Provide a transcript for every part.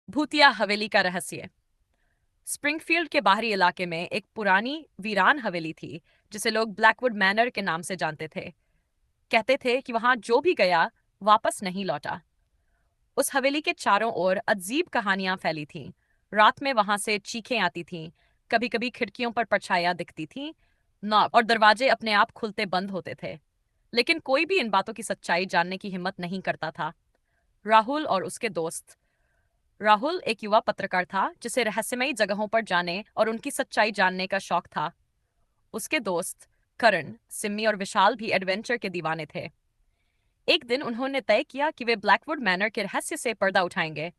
भूतिया हवेली का रहस्य। स्प्रिंगफील्ड के बाहरी इलाके में एक पुरानी वीरान हवेली थी जिसे लोग ब्लैकवुड मैनर के नाम से जानते थे। कहते थे कि वहां जो भी गया वापस नहीं लौटा। उस हवेली के चारों ओर अजीब कहानियां फैली थीं। रात में वहां से चीखें आती थीं, कभी कभी खिड़कियों पर परछाइयां दिखती थीं, नॉक और दरवाजे अपने आप खुलते बंद होते थे। लेकिन कोई भी इन बातों की सच्चाई जानने की हिम्मत नहीं करता था। राहुल और उसके दोस्त। राहुल एक युवा पत्रकार था जिसे रहस्यमयी जगहों पर जाने और उनकी सच्चाई जानने का शौक था। उसके दोस्त करण, सिम्मी और विशाल भी एडवेंचर के दीवाने थे। एक दिन उन्होंने तय किया कि वे ब्लैकवुड मैनर के रहस्य से पर्दा उठाएंगे।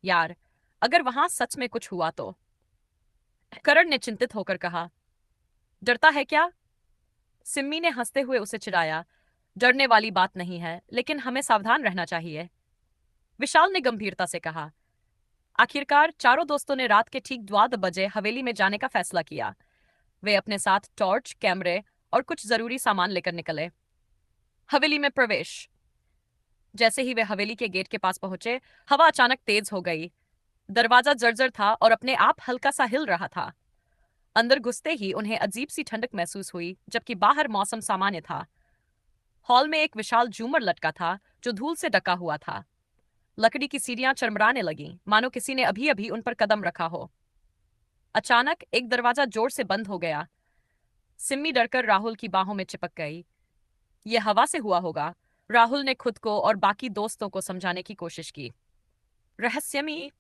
यार, अगर वहां सच में कुछ हुआ तो? करण ने चिंतित होकर कहा। डरता है क्या? सिम्मी ने हंसते हुए उसे चिढ़ाया। डरने वाली बात नहीं है, लेकिन हमें सावधान रहना चाहिए। विशाल ने गंभीरता से कहा। आखिरकार चारों दोस्तों ने रात के ठीक 2 बजे हवेली में जाने का फैसला किया। वे अपने साथ टॉर्च, कैमरे और कुछ जरूरी सामान लेकर निकले। हवेली में प्रवेश। जैसे ही वे हवेली के गेट के पास पहुंचे, हवा अचानक तेज हो गई। दरवाजा जर्जर था और अपने आप हल्का सा हिल रहा था। अंदर घुसते ही उन्हें अजीब सी ठंडक महसूस हुई, जबकि बाहर मौसम सामान्य था। हॉल में एक विशाल झूमर लटका था जो धूल से ढका हुआ था। लकड़ी की सीढ़ियां चरमराने लगीं, मानो किसी ने अभी अभी उन पर कदम रखा हो। अचानक एक दरवाजा जोर से बंद हो गया। सिम्मी डरकर राहुल की बाहों में चिपक गई। यह हवा से हुआ होगा। राहुल ने खुद को और बाकी दोस्तों को समझाने की कोशिश की। रहस्यमयी।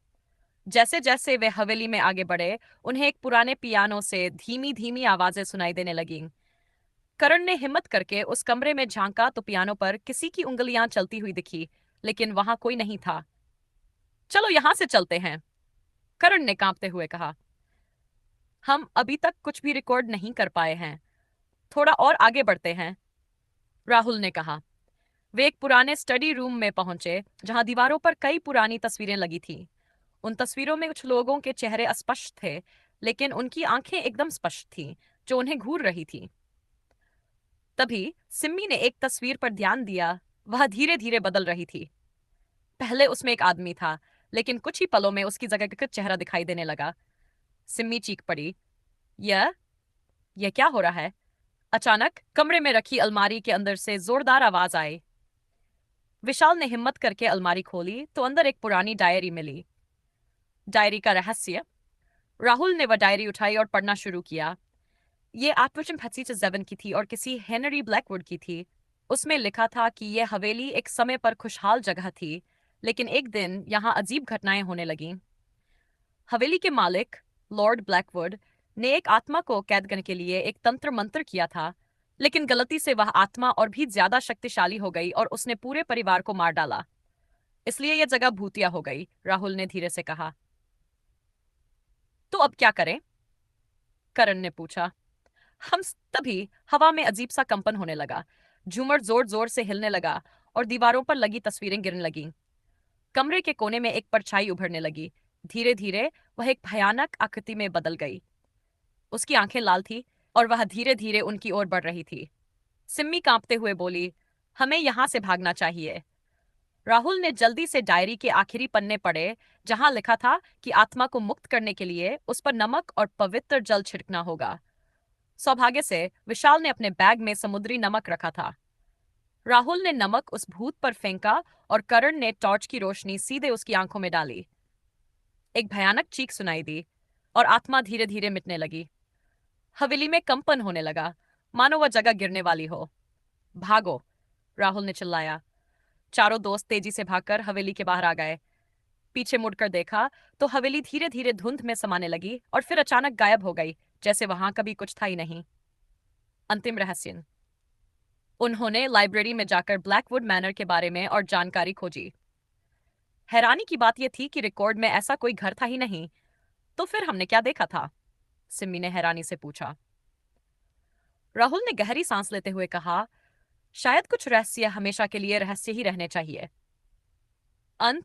जैसे जैसे वे हवेली में आगे बढ़े, उन्हें एक पुराने पियानो से धीमी धीमी आवाजें सुनाई देने लगीं। करण ने हिम्मत करके उस कमरे में झांका तो पियानो पर किसी की उंगलियां चलती हुई दिखी, लेकिन वहां कोई नहीं था। चलो यहां से चलते हैं, करण ने कांपते हुए कहा। हम अभी तक कुछ भी रिकॉर्ड नहीं कर पाए हैं, थोड़ा और आगे बढ़ते हैं, राहुल ने कहा। वे एक पुराने स्टडी रूम में पहुंचे जहां दीवारों पर कई पुरानी तस्वीरें लगी थीं। उन तस्वीरों में कुछ लोगों के चेहरे अस्पष्ट थे, लेकिन उनकी आंखें एकदम स्पष्ट थीं, जो उन्हें घूर रही थीं। तभी सिम्मी ने एक तस्वीर पर ध्यान दिया। वह धीरे धीरे बदल रही थी। पहले उसमें एक आदमी था, लेकिन कुछ ही पलों में उसकी जगह का चेहरा दिखाई देने लगा। सिम्मी चीख पड़ी। यह यह क्या हो रहा है? अचानक कमरे में रखी अलमारी के अंदर से जोरदार आवाज आई। विशाल ने हिम्मत करके अलमारी खोली तो अंदर एक पुरानी डायरी मिली। डायरी का रहस्य। राहुल ने वह डायरी उठाई और पढ़ना शुरू किया। ये 8 की थी और किसी हेनरी ब्लैकवुड की थी। उसमें लिखा था कि यह हवेली एक समय पर खुशहाल जगह थी, लेकिन एक दिन यहाँ अजीब घटनाएं होने लगीं। हवेली के मालिक लॉर्ड ब्लैकवुड ने एक आत्मा को कैद करने के लिए एक तंत्र मंत्र किया था, लेकिन गलती से वह आत्मा और भी ज्यादा शक्तिशाली हो गई और उसने पूरे परिवार को मार डाला। इसलिए यह जगह भूतिया हो गई, राहुल ने धीरे से कहा। तो अब क्या करें? करण ने पूछा। हम तभी हवा में अजीब सा कंपन होने लगा। झूमर जोर जोर से हिलने लगा और दीवारों पर लगी तस्वीरें गिरने लगीं। कमरे के कोने में एक परछाई उभरने लगी। धीरे धीरे वह एक भयानक आकृति में बदल गई। उसकी आंखें लाल थी और वह धीरे धीरे उनकी ओर बढ़ रही थी। सिम्मी कांपते हुए बोली, हमें यहां से भागना चाहिए। राहुल ने जल्दी से डायरी के आखिरी पन्ने पढ़े, जहां लिखा था कि आत्मा को मुक्त करने के लिए उस पर नमक और पवित्र जल छिड़कना होगा। सौभाग्य से विशाल ने अपने बैग में समुद्री नमक रखा था। राहुल ने नमक उस भूत पर फेंका और करण ने टॉर्च की रोशनी सीधे उसकी आंखों में डाली। एक भयानक चीख सुनाई दी और आत्मा धीरे धीरे मिटने लगी। हवेली में कंपन होने लगा, मानो वह जगह गिरने वाली हो। भागो, राहुल ने चिल्लाया। चारों दोस्त तेजी से भागकर हवेली के बाहर आ गए। पीछे मुड़कर देखा तो हवेली धीरे धीरे धुंध में समाने लगी और फिर अचानक गायब हो गई, जैसे वहां कभी कुछ था ही नहीं। अंतिम रहस्य। उन्होंने लाइब्रेरी में जाकर ब्लैकवुड मैनर के बारे में और जानकारी खोजी। हैरानी की बात यह थी कि रिकॉर्ड में ऐसा कोई घर था ही नहीं। तो फिर हमने क्या देखा था? सिम्मी ने हैरानी से पूछा। राहुल ने गहरी सांस लेते हुए कहा, शायद कुछ रहस्य हमेशा के लिए रहस्य ही रहने चाहिए। अंत।